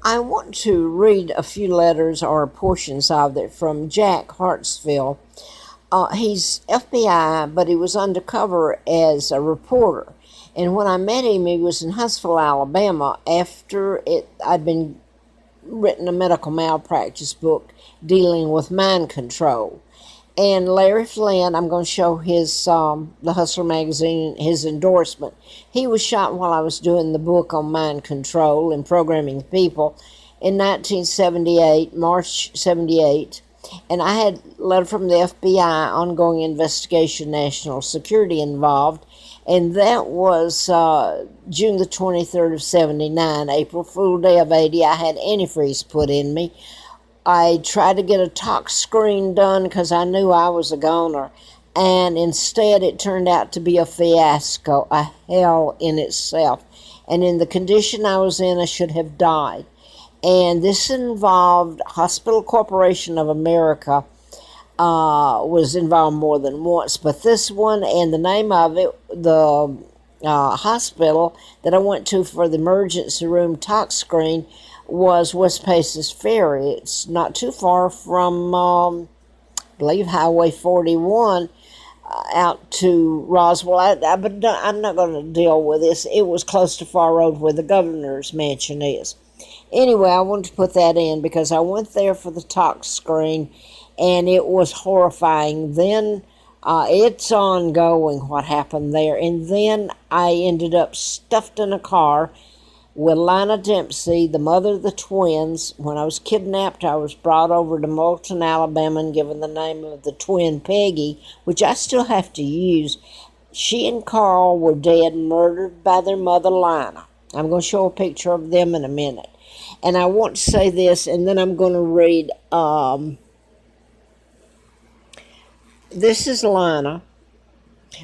I want to read a few letters or portions of it from Jack Hartsfield. He's FBI, but he was undercover as a reporter. And when I met him, he was in Huntsville, Alabama, after I'd been written a medical malpractice book dealing with mind control. And Larry Flint, I'm going to show his the Hustler magazine, his endorsement. He was shot while I was doing the book on mind control and programming people in 1978, March 78. And I had a letter from the FBI, ongoing investigation, national security involved. And that was June the 23rd of 79, April Fool Day of 80. I had antifreeze put in me. I tried to get a tox screen done because I knew I was a goner, and instead it turned out to be a fiasco, a hell in itself. And in the condition I was in, I should have died. And this involved Hospital Corporation of America, was involved more than once, but this one and the name of it, the hospital that I went to for the emergency room tox screen, was West Paces Ferry. It's not too far from, I believe, Highway 41 out to Roswell. But I'm not going to deal with this. It was close to Far Road where the governor's mansion is. Anyway, I wanted to put that in because I went there for the tox screen, and it was horrifying. Then it's ongoing what happened there. And then I ended up stuffed in a car with Lina Dempsey, the mother of the twins. When I was kidnapped, I was brought over to Moulton, Alabama, and given the name of the twin Peggy, which I still have to use. She and Carl were dead, murdered by their mother, Lina. I'm going to show a picture of them in a minute. And I want to say this, and then I'm going to read. This is Lina,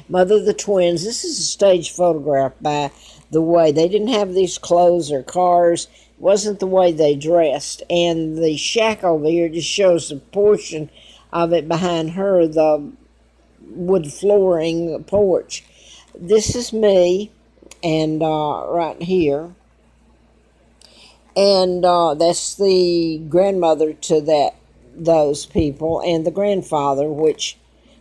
mother of the twins. This is a stage photograph, by the way. They didn't have these clothes or cars. It wasn't the way they dressed. And the shack over here just shows a portion of it behind her, the wood flooring porch. This is me, and right here. And that's the grandmother to those people, and the grandfather, which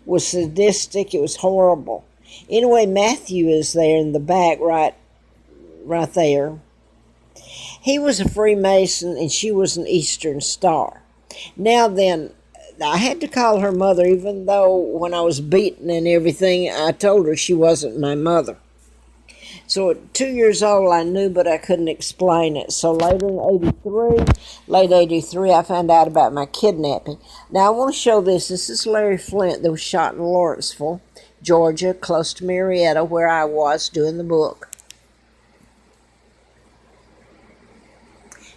was sadistic. It was horrible. Anyway, Matthew is there in the back, right there. He was a Freemason, and she was an Eastern Star. Now then, I had to call her mother, even though when I was beaten and everything, I told her she wasn't my mother. So at 2 years old, I knew, but I couldn't explain it. So later in late 83, I found out about my kidnapping. Now, I want to show this. This is Larry Flint that was shot in Lawrenceville, Georgia, close to Marietta, where I was doing the book.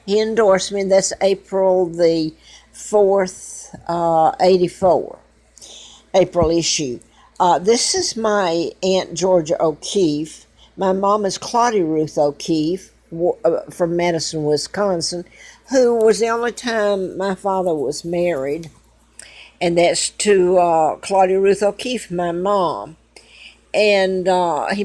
He endorsed me. That's April the 4th, 84, April issue. This is my Aunt Georgia O'Keefe. My mom is Claudia Ruth O'Keefe from Madison, Wisconsin, who was the only time my father was married. And that's to Claudia Ruth O'Keefe, my mom. And he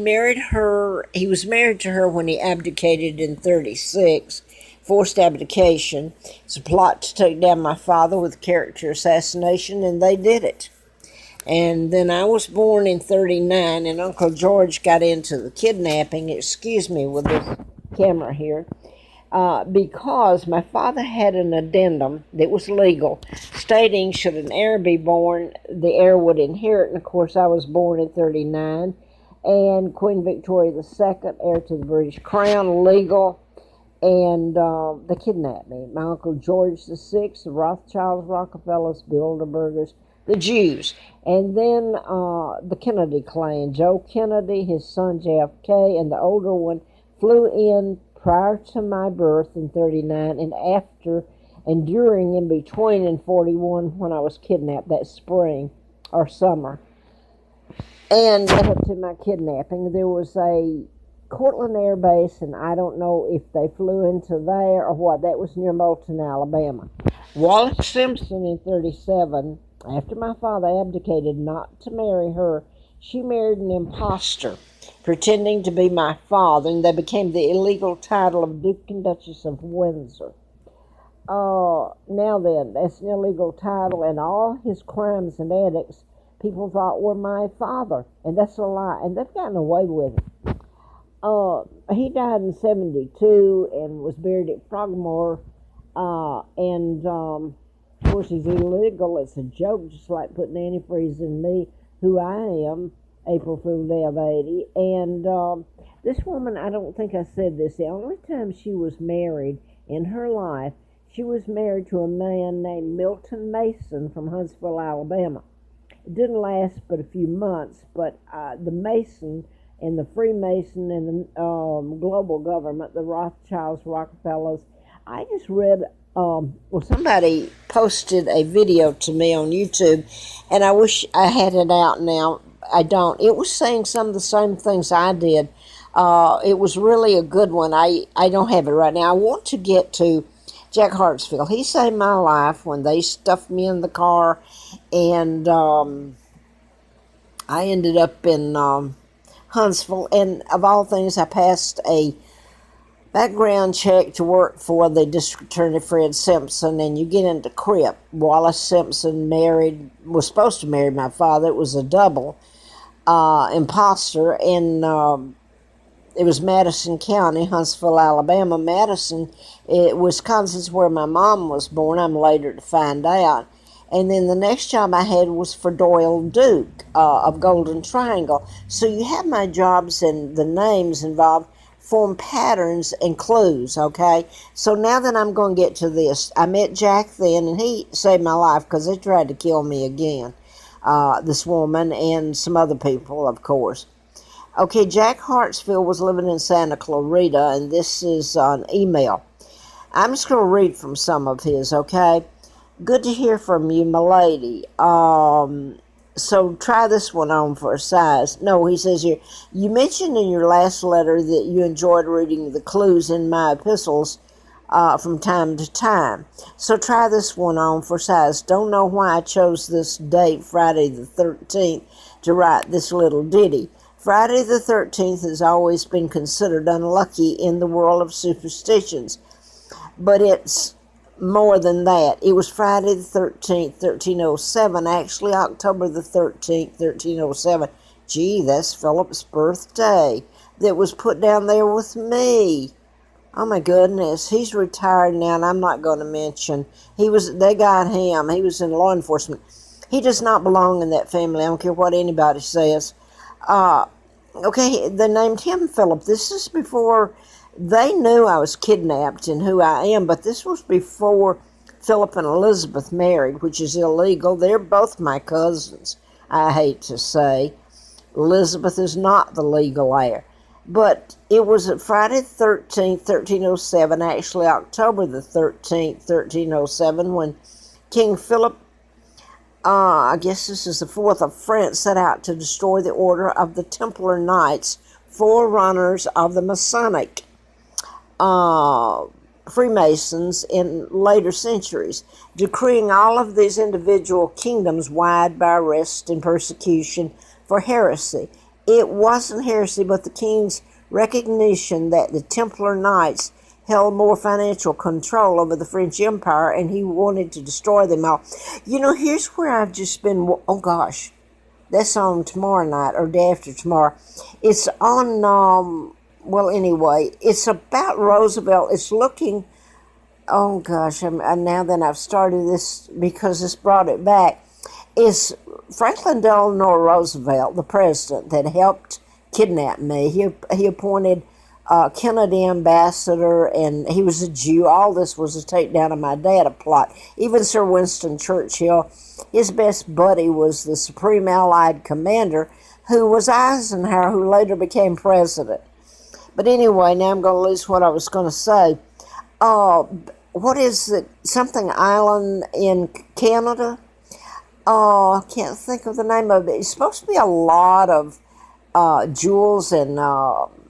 was married to her when he abdicated in 36, forced abdication. It's a plot to take down my father with character assassination, and they did it. And then I was born in 39, and Uncle George got into the kidnapping, excuse me with this camera here, because my father had an addendum that was legal, stating should an heir be born, the heir would inherit. And of course, I was born in 39, and Queen Victoria II, heir to the British Crown, legal, and they kidnapped me. My Uncle George VI, the Rothschilds, Rockefellers, Bilderbergers, the Jews, and then the Kennedy clan. Joe Kennedy, his son JFK, and the older one flew in prior to my birth in 39, and after and during, in between in 41 when I was kidnapped that spring or summer. And to my kidnapping, there was a Cortland Air Base, and I don't know if they flew into there or what. That was near Moulton, Alabama. Wallace Simpson in 37, after my father abdicated not to marry her, she married an imposter, pretending to be my father, and they became the illegal title of Duke and Duchess of Windsor. Now then, that's an illegal title, and all his crimes and edicts people thought were my father, and that's a lie, and they've gotten away with it. He died in 72 and was buried at Frogmore, and of course he's illegal. It's a joke, just like putting antifreeze in me, who I am, April Fool Day of 80, and this woman, I don't think I said this, the only time she was married in her life, she was married to a man named Milton Mason from Huntsville, Alabama. It didn't last but a few months, but the Mason and the Freemason and the global government, the Rothschilds, Rockefellers, I just read, somebody posted a video to me on YouTube, and I wish I had it out now. I don't. It was saying some of the same things I did. It was really a good one. I don't have it right now. I want to get to Jack Hartsfield. He saved my life when they stuffed me in the car, and I ended up in Huntsville. And of all things, I passed a background check to work for the district attorney, Fred Simpson, and you get into Crip. Wallace Simpson was supposed to marry my father. It was a double imposter, and it was Madison County, Huntsville, Alabama. Madison, Wisconsin's where my mom was born. I'm later to find out. And then the next job I had was for Doyle Duke of Golden Triangle. So you have my jobs and the names involved form patterns and clues, okay? So now that I'm going to get to this, I met Jack then, and he saved my life because they tried to kill me again, this woman and some other people, of course. Okay, Jack Hartsfield was living in Santa Clarita, and this is an email. I'm just going to read from some of his, okay? Good to hear from you, my lady. So try this one on for a size. No, he says here, you mentioned in your last letter that you enjoyed reading the clues in my epistles from time to time. So try this one on for size. Don't know why I chose this date, Friday the 13th, to write this little ditty. Friday the 13th has always been considered unlucky in the world of superstitions, but it's more than that. It was Friday the 13th, 1307, actually October the 13th, 1307. Gee, that's Philip's birthday that was put down there with me. Oh my goodness, he's retired now, and I'm not going to mention. They got him. He was in law enforcement. He does not belong in that family. I don't care what anybody says. Okay, they named him Philip. This is before they knew I was kidnapped and who I am, but this was before Philip and Elizabeth married, which is illegal. They're both my cousins, I hate to say. Elizabeth is not the legal heir. But it was Friday the 13th, 1307, actually October the 13th, 1307, when King Philip, I guess this is the fourth of France, set out to destroy the order of the Templar Knights, forerunners of the Masonic Freemasons in later centuries, decreeing all of these individual kingdoms wide by arrest and persecution for heresy. It wasn't heresy, but the king's recognition that the Templar Knights held more financial control over the French Empire, and he wanted to destroy them all. You know, here's where I've just been, oh gosh, that's on tomorrow night, or day after tomorrow. It's on, well, anyway, it's about Roosevelt. It's looking, oh gosh, now that I've started this, because this brought it back, it's Franklin Delano Roosevelt, the president that helped kidnap me. He appointed Kennedy ambassador, and he was a Jew. All this was a takedown of my dad, a plot. Even Sir Winston Churchill, his best buddy was the Supreme Allied Commander, who was Eisenhower, who later became president. But anyway, now I'm going to lose what I was going to say. What is it? Something island in Canada? I can't think of the name of it. It's supposed to be a lot of jewels and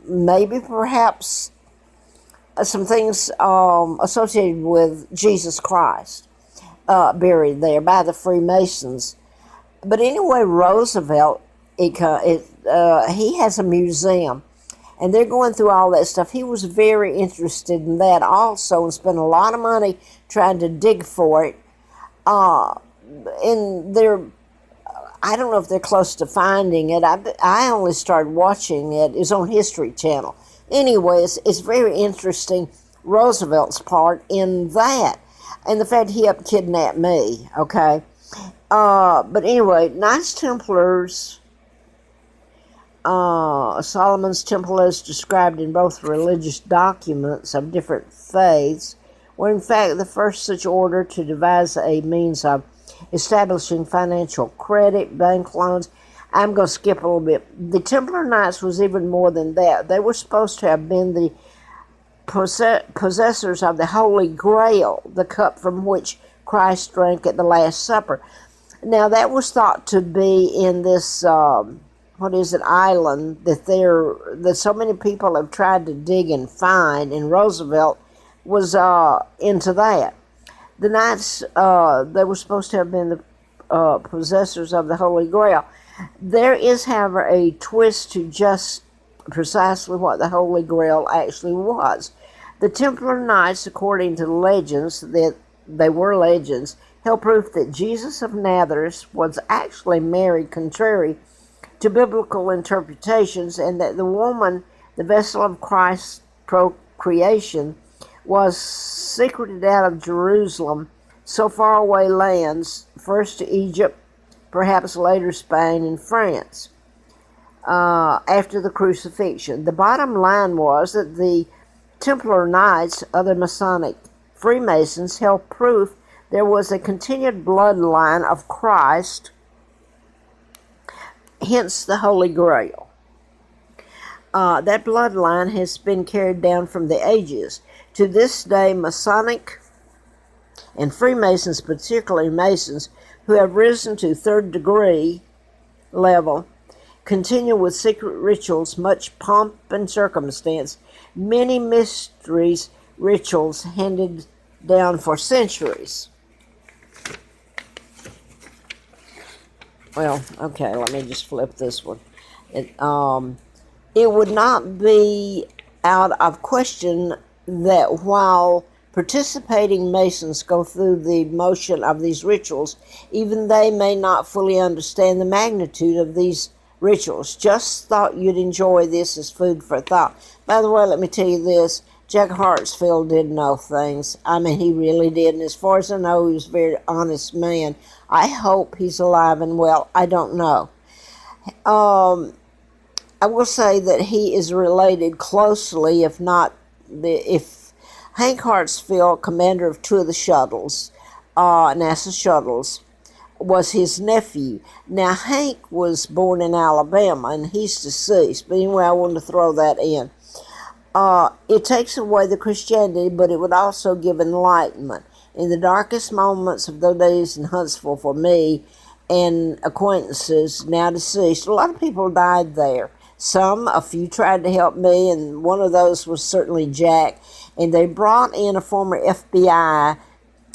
maybe perhaps some things associated with Jesus Christ buried there by the Freemasons. But anyway, Roosevelt, he has a museum. And they're going through all that stuff. He was very interested in that also and spent a lot of money trying to dig for it. And I don't know if they're close to finding it. I only started watching it. It was on History Channel. Anyways, it's very interesting, Roosevelt's part in that. And the fact he helped kidnap me, okay? But anyway, Knights Templars... Solomon's Temple, as described in both religious documents of different faiths, were in fact the first such order to devise a means of establishing financial credit, bank loans. I'm going to skip a little bit. The Templar Knights was even more than that. They were supposed to have been the possessors of the Holy Grail, the cup from which Christ drank at the Last Supper. Now, that was thought to be in this... island that so many people have tried to dig and find, and Roosevelt was into that. The Knights, they were supposed to have been the possessors of the Holy Grail. There is, however, a twist to just precisely what the Holy Grail actually was. The Templar Knights, according to legends, that they were legends, held proof that Jesus of Nazareth was actually married, contrary to biblical interpretations, and that the woman, the vessel of Christ's procreation, was secreted out of Jerusalem, so far away lands, first to Egypt, perhaps later Spain and France, after the crucifixion. The bottom line was that the Templar Knights, other Masonic Freemasons, held proof there was a continued bloodline of Christ, hence the Holy Grail. That bloodline has been carried down from the ages. To this day, Masonic and Freemasons, particularly Masons, who have risen to third degree level, continue with secret rituals, much pomp and circumstance, many mysteries, rituals handed down for centuries. Well, okay, let me just flip this one. It would not be out of question that while participating Masons go through the motion of these rituals, even they may not fully understand the magnitude of these rituals. Just thought you'd enjoy this as food for thought. By the way, let me tell you this. Jack Hartsfield did know things. I mean, he really did. And as far as I know, he was a very honest man. I hope he's alive and well. I don't know. I will say that he is related closely, if Hank Hartsfield, commander of two of the shuttles, NASA shuttles, was his nephew. Now, Hank was born in Alabama, and he's deceased. But anyway, I wanted to throw that in. It takes away the Christianity, but it would also give enlightenment. In the darkest moments of those days in Huntsville for me and acquaintances, now deceased, a lot of people died there. A few tried to help me, and one of those was certainly Jack. And they brought in a former FBI,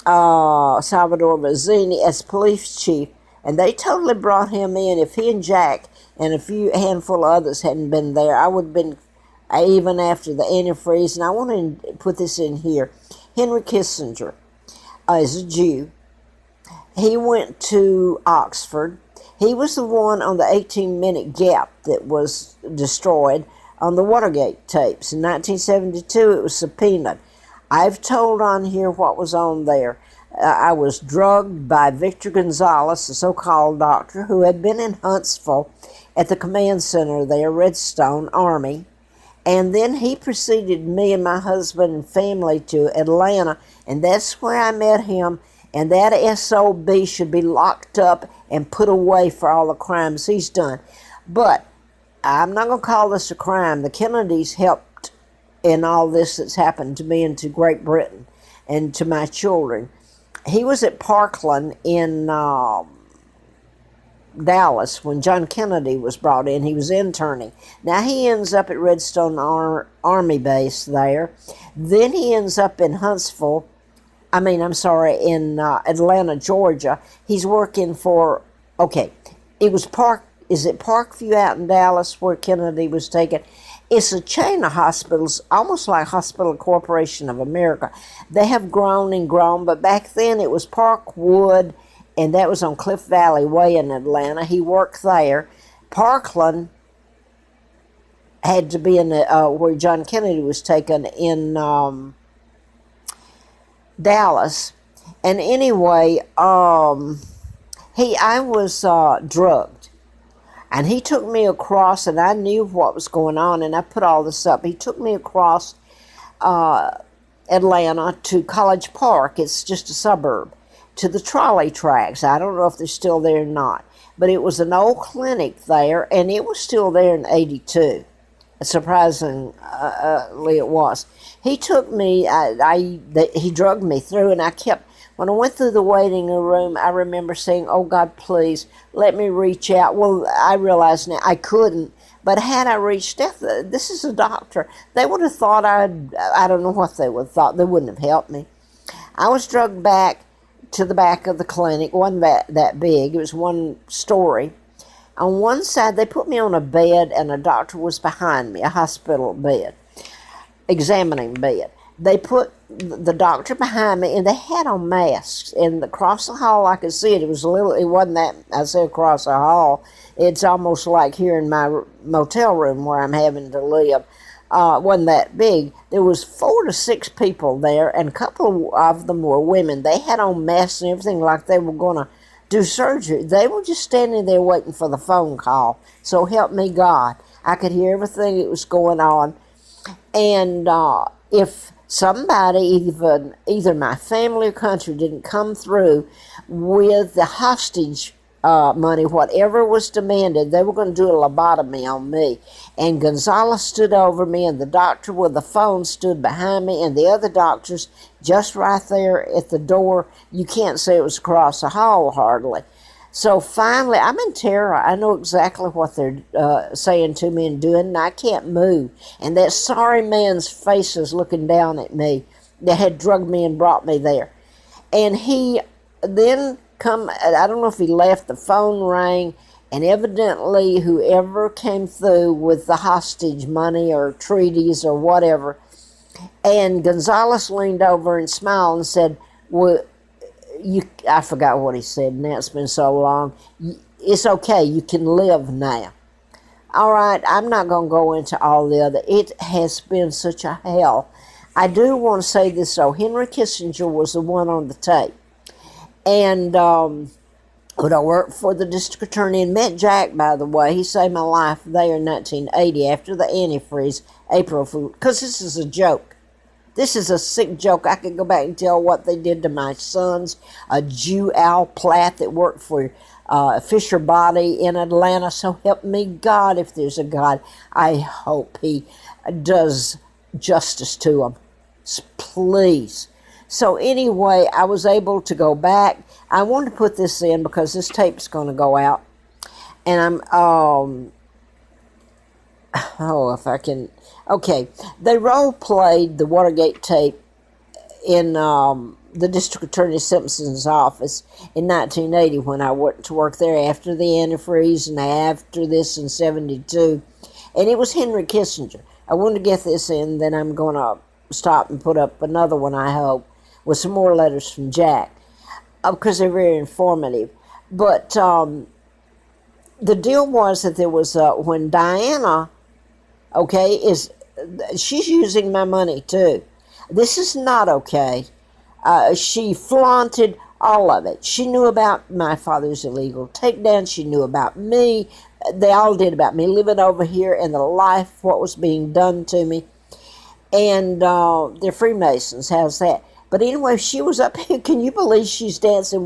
Salvador Mazzini, as police chief, and they totally brought him in. If he and Jack and a handful of others hadn't been there, I would have been, even after the antifreeze. And I want to put this in here. Henry Kissinger is a Jew. He went to Oxford. He was the one on the 18-minute gap that was destroyed on the Watergate tapes. In 1972, it was subpoenaed. I've told on here what was on there. I was drugged by Victor Gonzalez, the so-called doctor, who had been in Huntsville at the command center there, Redstone Army. And then he preceded me and my husband and family to Atlanta, and that's where I met him. And that SOB should be locked up and put away for all the crimes he's done. But I'm not going to call this a crime. The Kennedys helped in all this that's happened to me and to Great Britain and to my children. He was at Parkland in Dallas when John Kennedy was brought in. He was interning. Now he ends up at Redstone Army Base there. Then he ends up in in Atlanta, Georgia. He's working for, is it Parkview out in Dallas where Kennedy was taken? It's a chain of hospitals, almost like Hospital Corporation of America. They have grown and grown, but back then it was Parkwood, and that was on Cliff Valley Way in Atlanta. He worked there. Parkland had to be in where John Kennedy was taken in Dallas. And anyway, I was drugged. And he took me across, and I knew what was going on, and I put all this up. He took me across Atlanta to College Park. It's just a suburb. To the trolley tracks. I don't know if they're still there or not. But it was an old clinic there, and it was still there in 82. Surprisingly, it was. He took me, he drugged me through, and I kept, when I went through the waiting room, I remember saying, "Oh, God, please, let me reach out." Well, I realize now I couldn't, but had I reached out, this is a doctor, they would have thought I don't know what they would have thought. They wouldn't have helped me. I was drugged back to the back of the clinic. It wasn't that big. It was one story. On one side, they put me on a bed, and a doctor was behind me, a hospital bed, examining bed. They put the doctor behind me, and they had on masks. And across the hall, I could see it. It wasn't that, I say across the hall. It's almost like here in my motel room where I'm having to live. It wasn't that big. There was 4 to 6 people there, and a couple of them were women. They had on masks and everything like they were going to do surgery. They were just standing there waiting for the phone call. So help me God. I could hear everything that was going on. And if somebody, either my family or country, didn't come through with the hostage money, whatever was demanded, they were going to do a lobotomy on me. And Gonzalez stood over me, and the doctor with the phone stood behind me, and the other doctors just right there at the door. You can't say it was across the hall hardly. So finally, I'm in terror. I know exactly what they're saying to me and doing, and I can't move. And that sorry man's face is looking down at me that had drugged me and brought me there. And he then I don't know if he left, the phone rang, and evidently whoever came through with the hostage money or treaties or whatever, and Gonzalez leaned over and smiled and said, "Well, I forgot what he said, now it's been so long. It's okay, you can live now." All right, I'm not going to go into all the other. It has been such a hell. I do want to say this, though. Henry Kissinger was the one on the tape. And when I worked for the district attorney and met Jack, by the way, he saved my life there in 1980 after the antifreeze, April Fool, because this is a joke. This is a sick joke. I could go back and tell what they did to my sons, a Jew, Al Platt, that worked for Fisher Body in Atlanta. So help me God, if there's a God. I hope he does justice to them. Please. So anyway, I was able to go back. I wanted to put this in because this tape's going to go out. And I'm, if I can, okay. They role-played the Watergate tape in the district attorney Simpson's office in 1980 when I went to work there after the antifreeze and after this in 72. And it was Henry Kissinger. I wanted to get this in, then I'm going to stop and put up another one, I hope, with some more letters from Jack, because they're very informative. But the deal was that there was, when Diana, okay, she's using my money too. This is not okay. She flaunted all of it. She knew about my father's illegal takedown. She knew about me. They all did about me living over here and the life, what was being done to me. And they're Freemasons. How's that? But anyway, she was up here. Can you believe she's dancing